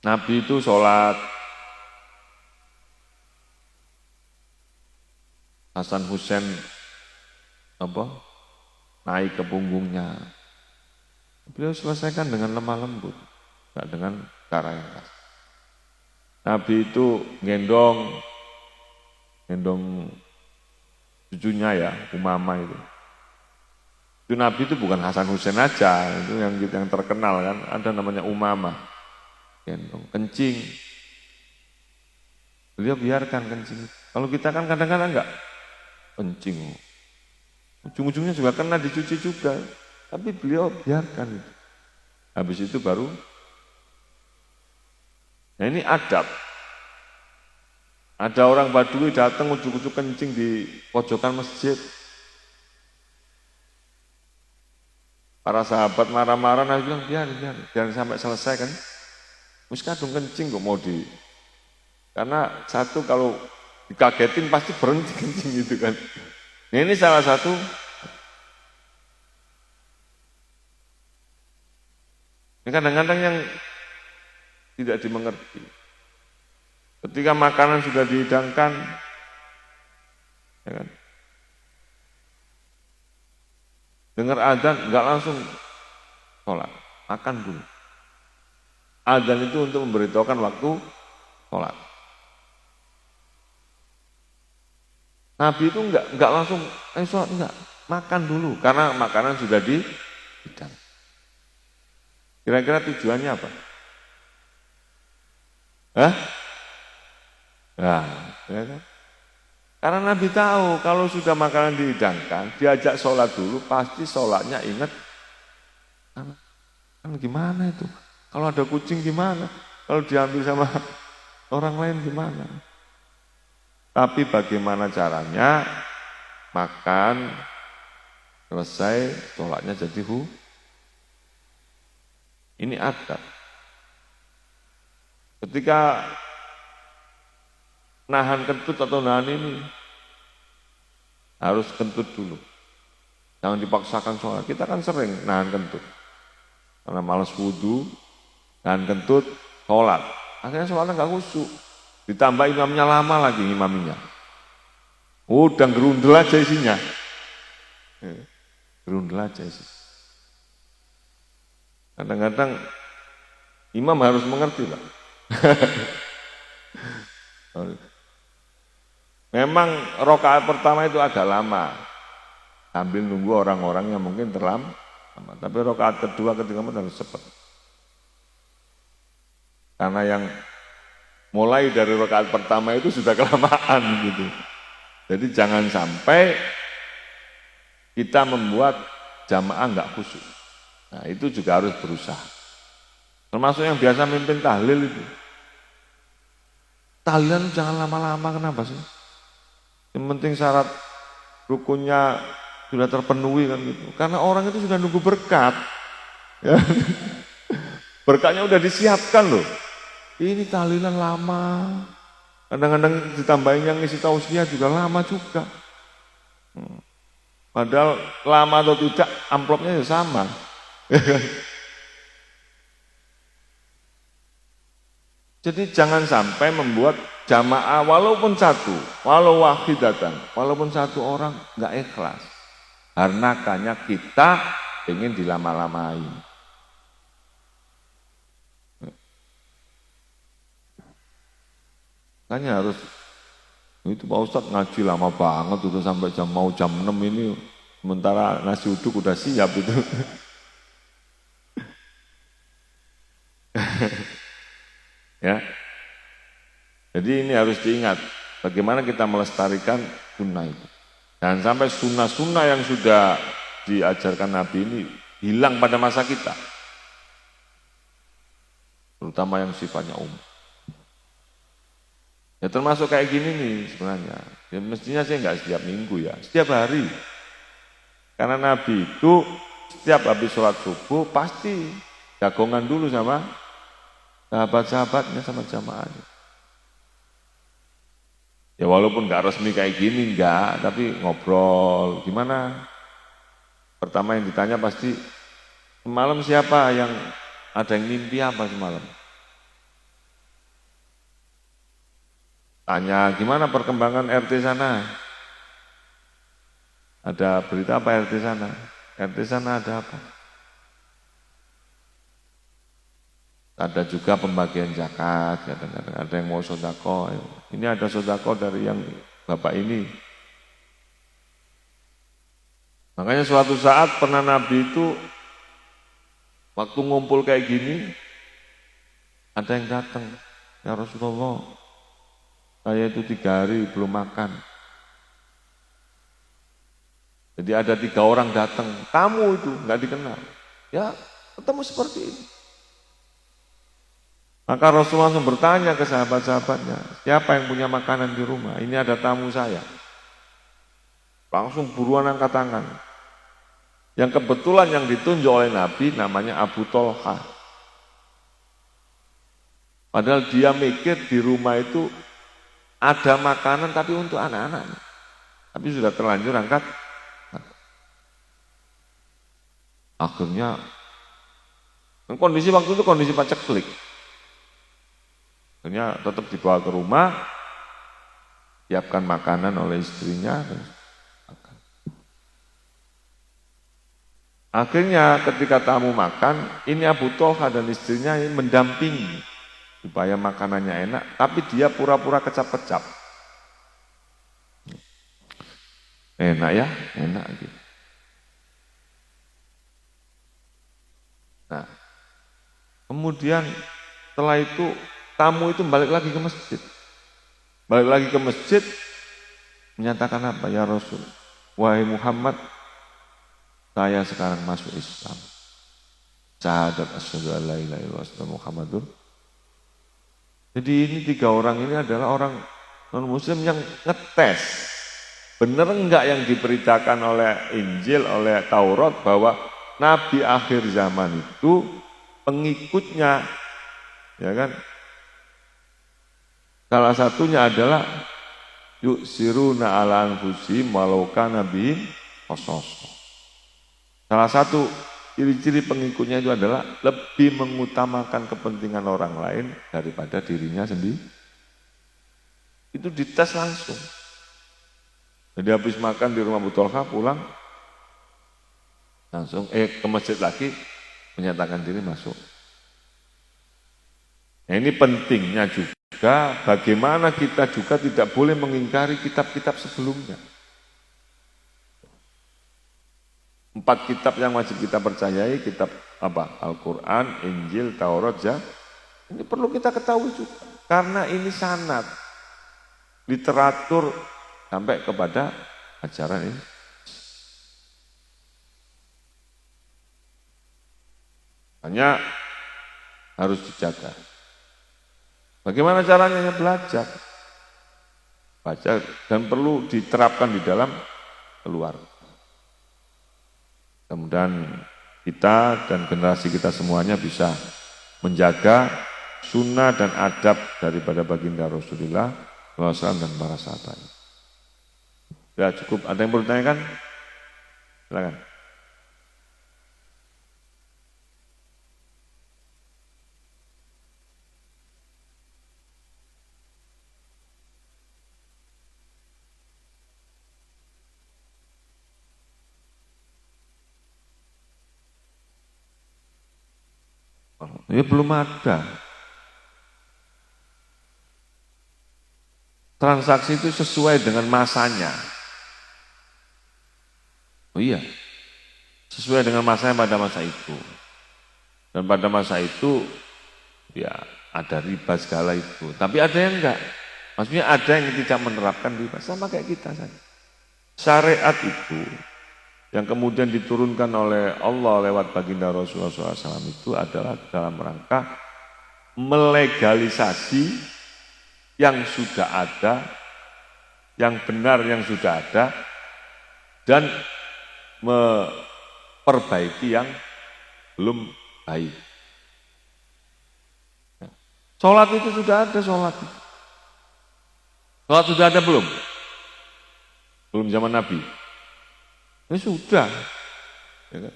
A: Nabi itu sholat, Hasan Husain naik ke punggungnya. Beliau selesaikan dengan lemah lembut, tidak dengan cara yang keras. Nabi itu gendong cucunya ya, Umamah itu. Itu Nabi itu bukan Hasan Husain aja, itu yang terkenal kan, ada namanya Umamah. Gendong, kencing. Beliau biarkan kencing. Kalau kita kan kadang-kadang enggak kencing. Ujung-ujungnya juga kena dicuci juga. Tapi beliau biarkan itu. Habis itu baru. Nah ini adab. Ada orang Badui datang ujuk-ujuk kencing di pojokan masjid. Para sahabat marah-marah, Nabi bilang biar sampai selesai kan. Wis kadung kencing kok mau di. Karena satu kalau dikagetin pasti berhenti kencing gitu kan. Nah, ini salah satu ini kadang-kadang yang tidak dimengerti. Ketika makanan sudah dihidangkan, ya kan? Dengar adzan enggak langsung sholat, makan dulu. Adzan itu untuk memberitahukan waktu sholat. Nabi itu enggak langsung sholat, enggak, makan dulu karena makanan sudah dihidang. Kira-kira tujuannya apa? Hah? Nah, ya kan? Karena Nabi tahu kalau sudah makanan dihidangkan, diajak sholat dulu, pasti sholatnya ingat. Kan gimana itu? Kalau ada kucing gimana? Kalau diambil sama orang lain gimana? Tapi bagaimana caranya makan, selesai, sholatnya jadi Ini adab. Ketika nahan kentut atau nahan ini, harus kentut dulu. Jangan dipaksakan sholat. Kita kan sering nahan kentut. Karena malas wudhu, nahan kentut, sholat. Akhirnya sholatnya nggak khusyuk. Ditambah imamnya lama lagi imamnya. Udah gerundel aja isinya. Gerundel aja isinya. Kadang-kadang imam harus mengerti lah. Memang rakaat pertama itu agak lama. Sambil nunggu orang-orang yang mungkin terlambat. Tapi rakaat kedua, ketiga harus cepat. Karena yang mulai dari rakaat pertama itu sudah kelamaan gitu. Jadi jangan sampai kita membuat jamaah nggak khusyuk. Nah itu juga harus berusaha. Termasuk yang biasa mimpin tahlil itu. Tahlilan jangan lama-lama, kenapa sih? Yang penting syarat rukunnya sudah terpenuhi kan gitu. Karena orang itu sudah nunggu berkat. Ya. Berkatnya udah disiapkan loh. Ini tahlilan lama. Kadang-kadang ditambahin yang ngisi tausiah juga lama juga. Padahal lama atau tidak amplopnya ya sama. Jadi jangan sampai membuat jamaah walaupun satu, walau wahidatan, walaupun satu orang nggak ikhlas. Karena kita ingin dilama-lamai. Makanya harus, itu Pak Ustadz ngaji lama banget, udah sampai jam 6 ini, sementara nasi uduk udah siap itu. Ya, jadi ini harus diingat, bagaimana kita melestarikan sunnah itu. Jangan sampai sunnah-sunnah yang sudah diajarkan Nabi ini hilang pada masa kita. Terutama yang sifatnya umum. Ya termasuk kayak gini nih sebenarnya. Ya mestinya saya nggak setiap minggu ya, setiap hari. Karena Nabi itu setiap habis sholat subuh pasti jagongan dulu sama sahabat-sahabatnya, sama jamaahnya. Ya walaupun nggak resmi kayak gini, nggak, tapi ngobrol. Gimana? Pertama yang ditanya pasti, semalam siapa yang ada yang mimpi apa semalam? Tanya, gimana perkembangan RT sana? Ada berita apa RT sana? RT sana ada apa? Ada juga pembagian zakat, kadang-kadang ada yang mau sodako. Ini ada sodako dari yang bapak ini. Makanya suatu saat pernah Nabi itu waktu ngumpul kayak gini, ada yang datang, ya Rasulullah, saya itu 3 hari belum makan. Jadi ada 3 orang datang, tamu itu nggak dikenal. Ya ketemu seperti ini. Maka Rasulullah langsung bertanya ke sahabat-sahabatnya, siapa yang punya makanan di rumah? Ini ada tamu saya. Langsung buruan angkat tangan. Yang kebetulan yang ditunjuk oleh Nabi namanya Abu Tolha. Padahal dia mikir di rumah itu ada makanan tapi untuk anak-anak. Tapi sudah terlanjur angkat. Akhirnya kondisi waktu itu kondisi paceklik. Akhirnya tetap dibawa ke rumah, siapkan makanan oleh istrinya. Akhirnya ketika tamu makan, ini Abu Tolha dan istrinya ini mendampingi supaya makanannya enak, tapi dia pura-pura kecap-kecap. Enak ya, enak gitu. Nah, kemudian setelah itu tamu itu balik lagi ke masjid. Balik lagi ke masjid, menyatakan apa? Ya Rasul, wahai Muhammad, saya sekarang masuk Islam. Syahadat asyhadu an la ilaha illallah wa asyhadu Muhammadur. Jadi ini 3 orang ini adalah orang non-muslim yang ngetes. Benar enggak yang diberitakan oleh Injil, oleh Taurat bahwa Nabi akhir zaman itu pengikutnya, ya kan? Salah satunya adalah yuksiruna ala anfusihim walau kana bihim khasasah. Salah satu ciri-ciri pengikutnya itu adalah lebih mengutamakan kepentingan orang lain daripada dirinya sendiri. Itu dites langsung. Jadi habis makan di rumah Abu Thalha pulang, langsung ke masjid lagi, menyatakan diri masuk. Nah, ini pentingnya juga bagaimana kita juga tidak boleh mengingkari kitab-kitab sebelumnya. 4 kitab yang wajib kita percayai, kitab apa? Al-Quran, Injil, Taurat, ini perlu kita ketahui juga. Karena ini sanad, literatur sampai kepada ajaran ini. Hanya harus dijaga. Bagaimana caranya? Belajar. Baca dan perlu diterapkan di dalam keluarga. Kemudian kita dan generasi kita semuanya bisa menjaga sunnah dan adab daripada baginda Rasulullah SAW dan para sahabat. Ya cukup, ada yang perlu ditanyakan? Silakan. Ya belum ada. Transaksi itu sesuai dengan masanya. Oh iya, sesuai dengan masanya pada masa itu. Dan pada masa itu, ya ada riba segala itu. Tapi ada yang enggak. Maksudnya ada yang tidak menerapkan riba, sama kayak kita saja. Syariat itu, yang kemudian diturunkan oleh Allah lewat baginda Rasulullah SAW itu adalah dalam rangka melegalisasi yang sudah ada, yang benar yang sudah ada, dan memperbaiki yang belum baik. Sholat itu sudah ada, sholat. Sholat sudah ada belum? Belum zaman Nabi. Ini sudah. Ya kan?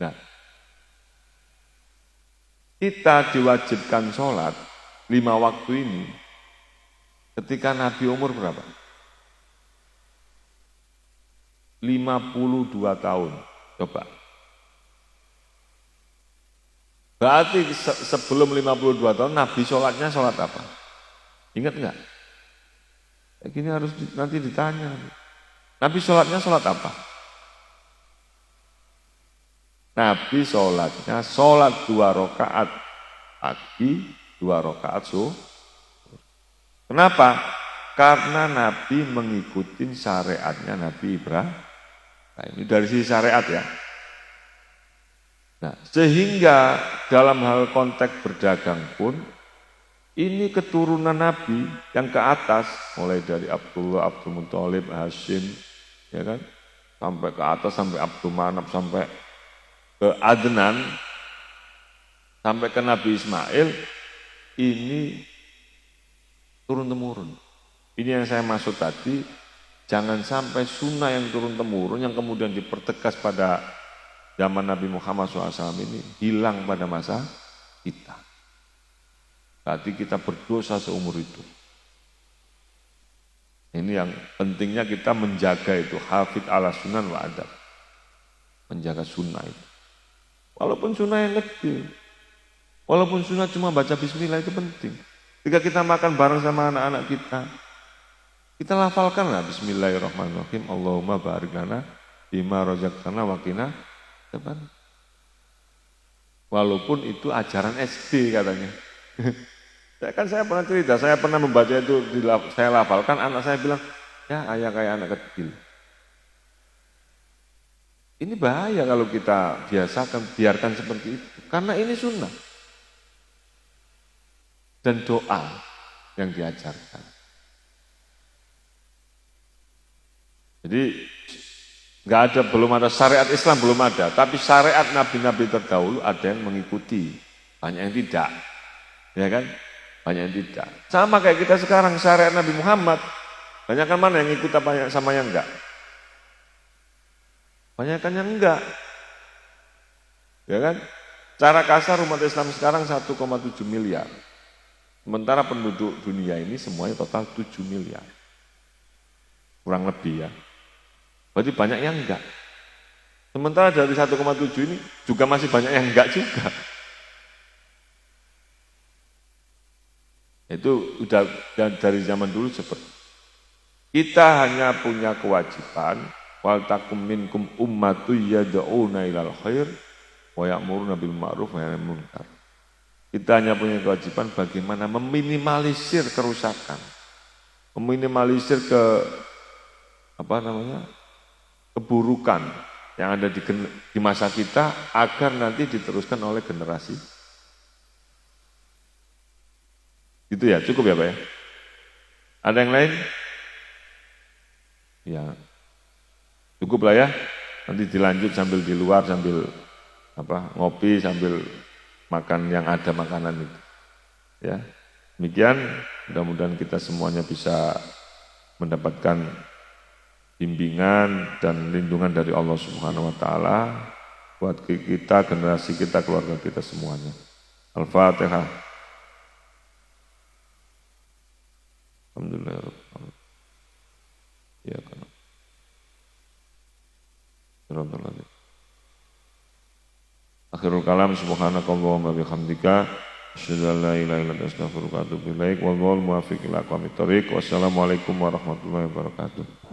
A: Nah, kita diwajibkan sholat 5 waktu ini ketika Nabi umur berapa? 52 tahun. Coba. Berarti sebelum 52 tahun Nabi sholatnya sholat apa? Ingat enggak? Kayak gini harus nanti ditanya. Nabi sholatnya sholat apa? Nabi sholatnya sholat 2 rakaat pagi, 2 rakaat zuhur. Kenapa? Karena Nabi mengikuti syariatnya Nabi Ibrahim. Nah, ini dari sisi syariat ya. Nah, sehingga dalam hal konteks berdagang pun ini keturunan Nabi yang ke atas, mulai dari Abdullah, Abdul Muthalib, Hashim, ya kan, sampai ke atas, sampai Abdul Manaf, sampai ke Adnan, sampai ke Nabi Ismail, ini turun-temurun. Ini yang saya maksud tadi, jangan sampai sunnah yang turun-temurun, yang kemudian dipertegas pada zaman Nabi Muhammad SAW ini, hilang pada masa kita. Berarti kita berdosa seumur hidup. Ini yang pentingnya kita menjaga itu, hafid ala sunan wa adab. Menjaga sunnah itu. Walaupun sunnah yang kecil, walaupun sunnah cuma baca bismillah itu penting. Ketika kita makan bareng sama anak-anak kita lafalkanlah bismillahirrahmanirrahim. Allahumma barik lana bima razaqtana wa qina adzabannar. Walaupun itu ajaran SD katanya. Saya pernah cerita, saya pernah membaca itu, saya lafalkan, anak saya bilang, ya ayah kayak anak kecil. Ini bahaya kalau kita biasakan, biarkan seperti itu. Karena ini sunnah. Dan doa yang diajarkan. Jadi nggak ada, belum ada syariat Islam, belum ada. Tapi syariat nabi-nabi terdahulu ada yang mengikuti, banyak yang tidak, ya kan? Banyak yang tidak. Sama kayak kita sekarang syariat Nabi Muhammad, banyak kan mana yang ikut apa sama yang enggak? Banyak kan yang enggak, ya kan? Cara kasar umat Islam sekarang 1,7 miliar. Sementara penduduk dunia ini semuanya total 7 miliar. Kurang lebih ya. Berarti banyak yang enggak. Sementara dari 1,7 ini juga masih banyak yang enggak juga. Itu udah dari zaman dulu seperti itu. Kita hanya punya kewajiban, wal takum minkum ummatu yad'una ilal khair wa ya'muruna bil ma'ruf wa yanhauna 'anil munkar. Kita hanya punya kewajiban bagaimana meminimalisir kerusakan. Meminimalisir keburukan yang ada di masa kita agar nanti diteruskan oleh generasi. Gitu ya, cukup ya Pak ya? Ada yang lain? Ya, cukup lah ya. Nanti dilanjut sambil di luar, sambil ngopi, sambil makan yang ada makanan itu. Ya, demikian. Mudah-mudahan kita semuanya bisa mendapatkan bimbingan dan lindungan dari Allah Subhanahu Wa Taala buat kita, generasi kita, keluarga kita semuanya. Al-Fatihah. Alhamdulillah. Ya kan. Akhirul kalam, subhanakallahumma bihamdika asyhadu an la ilaha illa anta astaghfiruka wa atubu ilaik. Wallahul muwaffiq ila aqwamit thoriq. Wassalamualaikum warahmatullahi wabarakatuh.